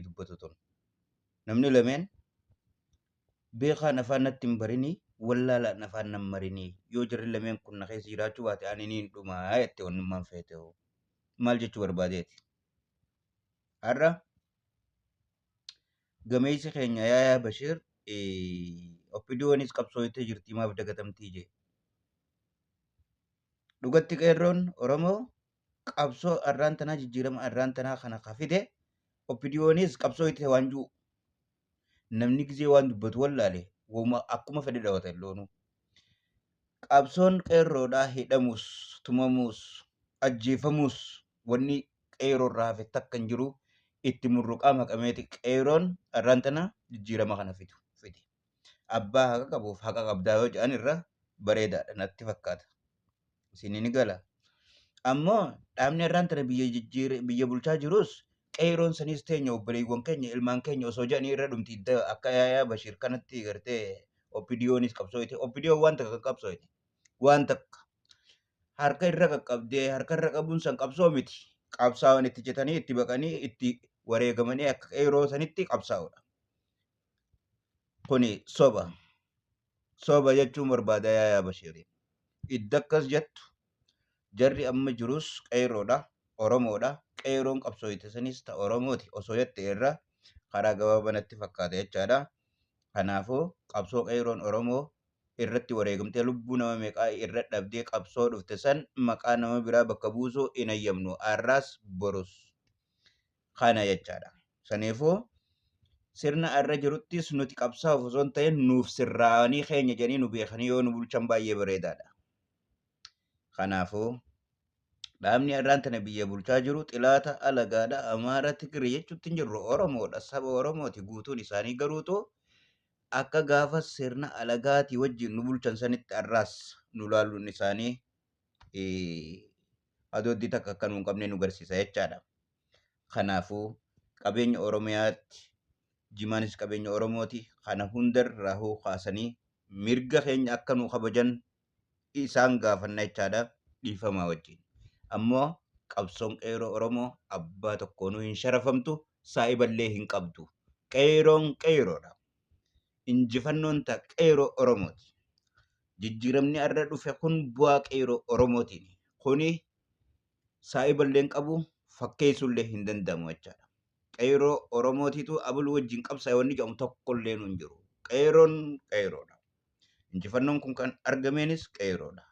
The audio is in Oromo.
dubbatu tun. Namni lameen beekaan afaan natti hin barinii wallaalaan afaan nan marinii yoo jirri lameen kun na keessa jiraachuu baate ani niin dhumaa jette onnummaan feete hoo. Maal jechuu barbaadeeti? Har'a gameessi keenya Yaayaa Bashiir oppidiyoonis qabsooftee jirti maaf dagatamtii jee. Dhugatti qeerroon Oromoo qabsoo arraan tanaa jijjiirama arraan tanaa kana kafite oppidiyoonis qabsooftee waan jiru namni gizee waan dubbatu wallaale akkuma fedhe dhawatan loonu. Qabsoon qeerroodhaa hidhamus, tumamus, ajjeefamus wanni qeerroorraa hafe takka hin jiru itti murruqaa maqameeti qeerroon arraan tana jijjiirama kana fide. Abbaa haqa qabuuf haqa qabdaa yoo jedhan irra bareedaadha natti fakkaata. Isin ni gala. Ammoo dhaabni arraan tana biyya bulchaa jirus qeerroon sanis teenya obboleewwan keenya ilmaan keenya osoo jedhanii irra dhumti akka Yaayaa Bashiir kanatti gartee oppidiyoonis qabsooyte oppidiyoon waan takka qabsooyte waan takka harka irra qaqqabdee harka irra qabuun san qabsoo miti qabsaa'an itti jetanii itti baqanii itti wareegamanii akka qeerroo sanitti qabsaa'udha. Kuni soba jechuun barbaada Yaayaa Bashiir. Idda akkas jettu jarri amma jirus qeerroodha Oromoodha qeerroon qabsooyte sanis ta'a Oromooti osoo jette irra karaa gabaabaa natti fakkaata jechaadha. Kanaafuu qabsoo qeerroon Oromoo irratti wareegamtee lubbuu nama meeqaa irra dhabdee qabsoo dhufte san maqaa nama biraa bakka buusuu hin ayyamnu arraas borus kana jechaadha. Saniifuu sirna arra jiruttis nuti qabsaa'uuf osoo hin ta'in nuuf sirraanii keenya jedhanii nu beekanii yoo nu bulchan baay'ee bareedaadha. Kanaafuu dhaabni arraan tana biyya bulchaa jiru xilaata alagaadha Amaara Tigirii jechuutti hin jirru Oromoodha saba Oromooti guutuun isaanii garuutu akka gaafa sirna alagaatii wajjin nu bulchan sanitti arraas nu laaluun isaanii adooddii takka akka nu hin qabne nu garsiisa jechaadha. Kanaafuu qabeenya Oromiyaatti Jimaanis qabeenya Oromooti kana hundarraa hoo kaasanii mirga keenya akka nu kabajan isaan gaafanna jechaadha dhiifamaa wajjin. Ammoo qabsoon qeerroo Oromoo abbaa tokkoonuu hin sharafamtu saa'iballee hin qabdu. Qeerroon qeerroodha. Injifannoon ta'a qeerroo Oromooti. Jijjiiramni arra dhufe kun bu'aa qeerroo Oromootiin. Kuni saa'iballee hin qabu fakkeessuullee hin danda'amu jechaadha. Qeerroo Oromootiitu abuluu wajjin qabsaa'e wanni jedhamu tokkollee nu hin jiru. Qeerroon qeerroodha. Injifannoon kun kan argameenis qeerroodha.